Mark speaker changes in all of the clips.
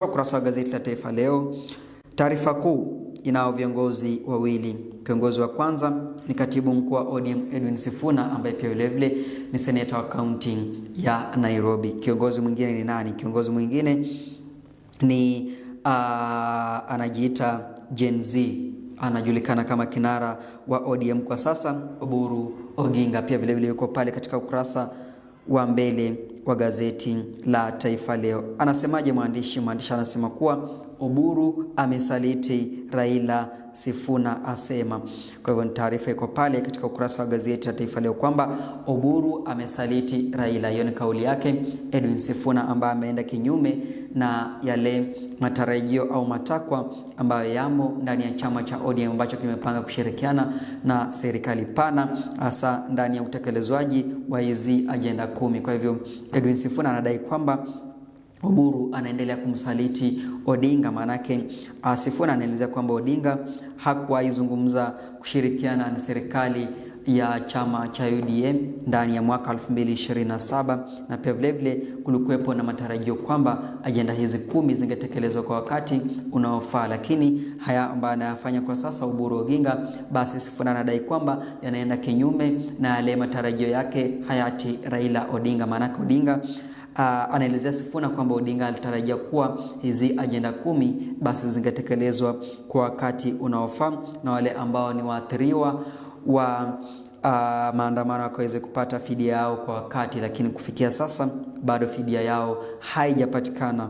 Speaker 1: Ukurasa wa gazeti la Taifa Leo, taarifa kuu inao viongozi wawili. Kiongozi wa kwanza ni katibu mkuu wa ODM Edwin Sifuna, ambaye pia vilevile ni seneta wa kaunti ya Nairobi. Kiongozi mwingine ni nani? Kiongozi mwingine ni anajiita Gen Z, anajulikana kama kinara wa ODM kwa sasa, Oburu Oginga. Pia vilevile yuko pale katika ukurasa wa mbele wa gazeti la Taifa Leo. Anasemaje mwandishi? Mwandishi anasema kuwa Oburu amesaliti Raila, Sifuna asema. Kwa hivyo taarifa iko pale katika ukurasa wa gazeti la Taifa Leo kwamba Oburu amesaliti Raila. Hiyo ni kauli yake Edwin Sifuna, ambaye ameenda kinyume na yale matarajio au matakwa ambayo yamo ndani ya chama cha ODM ambacho kimepanga kushirikiana na serikali pana, hasa ndani ya utekelezwaji wa hizi agenda 10. Kwa hivyo Edwin Sifuna anadai kwamba Oburu anaendelea kumsaliti Odinga. Manake Sifuna anaeleza kwamba Odinga hakuwaizungumza kushirikiana na serikali ya chama cha UDM ndani ya mwaka 2027, na pia vilevile kulikuwepo na matarajio kwamba ajenda hizi 10 zingetekelezwa kwa wakati unaofaa, lakini haya ambayo anayafanya kwa sasa Oburu Oginga, basi Sifuna anadai kwamba yanaenda kinyume na yale matarajio yake hayati Raila Odinga. Maanake Odinga anaelezea Sifuna kwamba Odinga alitarajia kuwa hizi agenda 10 basi zingetekelezwa kwa wakati unaofaa na wale ambao ni waathiriwa wa maandamano wakaweze kupata fidia yao kwa wakati, lakini kufikia sasa bado fidia yao haijapatikana,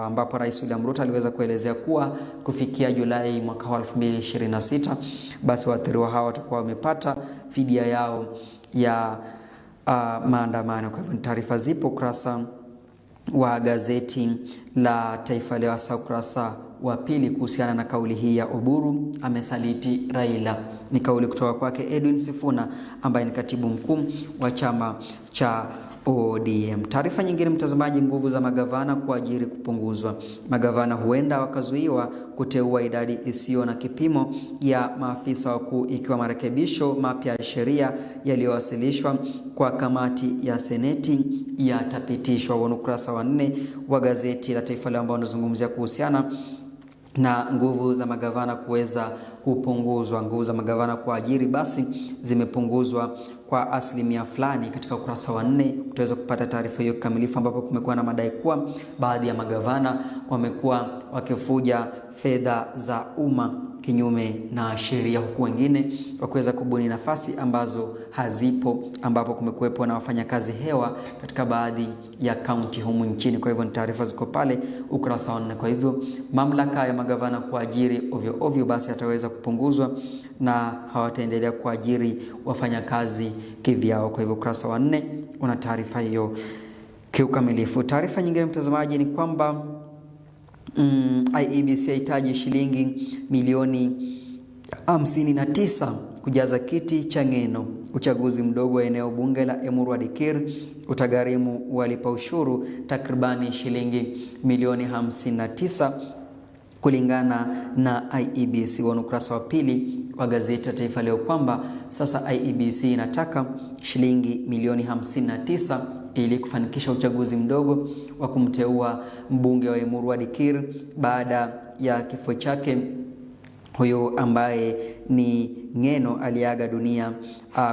Speaker 1: ambapo Rais William Ruto aliweza kuelezea kuwa kufikia Julai mwaka 2026 basi waathiriwa hao watakuwa wamepata fidia yao ya maandamano. Kwa hivyo taarifa zipo ukurasa wa gazeti la Taifa Leo, hasa ukurasa wa pili kuhusiana na kauli hii ya Oburu amesaliti Raila. Ni kauli kutoka kwake Edwin Sifuna, ambaye ni katibu mkuu wa chama cha ODM. Taarifa nyingine mtazamaji, nguvu za magavana kuajiri kupunguzwa. Magavana huenda wakazuiwa kuteua idadi isiyo na kipimo ya maafisa wakuu ikiwa marekebisho mapya ya sheria yaliyowasilishwa kwa kamati ya seneti yatapitishwa. Ukurasa wa 4 wa gazeti la Taifa Leo ambao unazungumzia kuhusiana na nguvu za magavana kuweza kupunguzwa. Nguvu za magavana kuajiri basi zimepunguzwa kwa asilimia fulani. Katika ukurasa wa 4 utaweza kupata taarifa hiyo kamilifu, ambapo kumekuwa na madai kuwa baadhi ya magavana wamekuwa wakifuja fedha za umma kinyume na sheria, huku wengine wakiweza kubuni nafasi ambazo hazipo, ambapo kumekuwepo na wafanyakazi hewa katika baadhi ya kaunti humu nchini. Kwa hivyo ni taarifa ziko pale ukurasa wa 4. Kwa hivyo mamlaka ya magavana kuajiri ovyo ovyo basi ataweza kupunguzwa na hawataendelea kuajiri wafanyakazi kivyao. Kwa hivyo ukurasa wa 4 una taarifa hiyo kiukamilifu. Taarifa nyingine mtazamaji ni kwamba IEBC yahitaji shilingi milioni 59 kujaza kiti cha Ng'eno. Uchaguzi mdogo wa eneo bunge la Emuru Dikir utagharimu walipa ushuru takribani shilingi milioni 59 kulingana na IEBC. Ukurasa wa pili wa gazeti la Taifa Leo kwamba sasa IEBC inataka shilingi milioni 59 ili kufanikisha uchaguzi mdogo wa kumteua mbunge wa Emuru Dikir baada ya kifo chake huyo ambaye ni Ng'eno aliaga dunia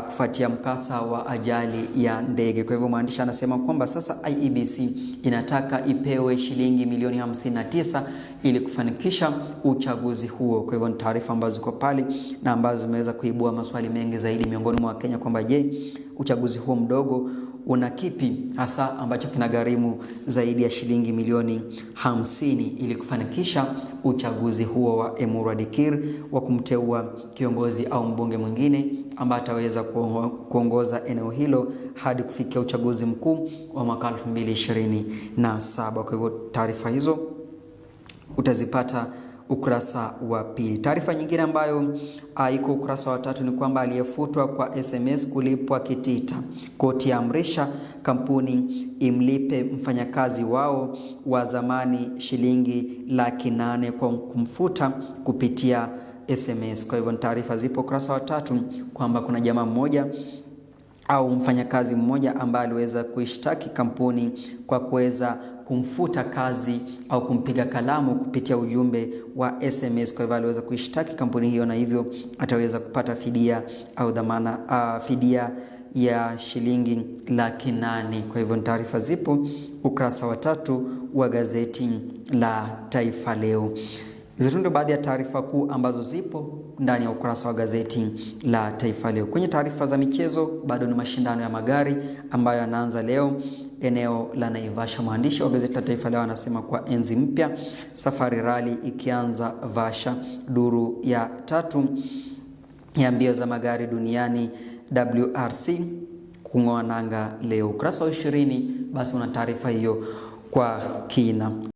Speaker 1: kufuatia mkasa wa ajali ya ndege. Kwa hivyo mwandishi anasema kwamba sasa IEBC inataka ipewe shilingi milioni 59 ili kufanikisha uchaguzi huo. Kwa hivyo ni taarifa ambazo ziko pale na ambazo zimeweza kuibua maswali mengi zaidi miongoni mwa Wakenya kwamba je, uchaguzi huo mdogo una kipi hasa ambacho kinagharimu zaidi ya shilingi milioni 50 ili kufanikisha uchaguzi huo wa Emuru Dikir wa kumteua kiongozi au mbunge mwingine ambaye ataweza kuongoza eneo hilo hadi kufikia uchaguzi mkuu wa mwaka 2027. Kwa hivyo taarifa hizo utazipata ukurasa wa pili. Taarifa nyingine ambayo iko ukurasa wa 3 ni kwamba aliyefutwa kwa SMS kulipwa kitita. Koti amrisha kampuni imlipe mfanyakazi wao wa zamani shilingi 800,000 kwa kumfuta kupitia SMS. Kwa hivyo taarifa zipo ukurasa wa 3 kwamba kuna jamaa mmoja au mfanyakazi mmoja ambaye aliweza kuishtaki kampuni kwa kuweza kumfuta kazi au kumpiga kalamu kupitia ujumbe wa SMS. Kwa hivyo aliweza kuishtaki kampuni hiyo, na hivyo ataweza kupata fidia au dhamana fidia ya shilingi 800,000. Kwa hivyo taarifa zipo ukurasa wa 3 wa gazeti la Taifa Leo. Hizo ndio baadhi ya taarifa kuu ambazo zipo ndani ya ukurasa wa gazeti la Taifa Leo. Kwenye taarifa za michezo, bado ni mashindano ya magari ambayo yanaanza leo eneo la Naivasha. Mwandishi wa gazeti la Taifa Leo anasema kwa enzi mpya, Safari Rally ikianza Vasha, duru ya 3 ya mbio za magari duniani WRC kung'oa nanga leo. Ukurasa wa 20 basi una taarifa hiyo kwa kina.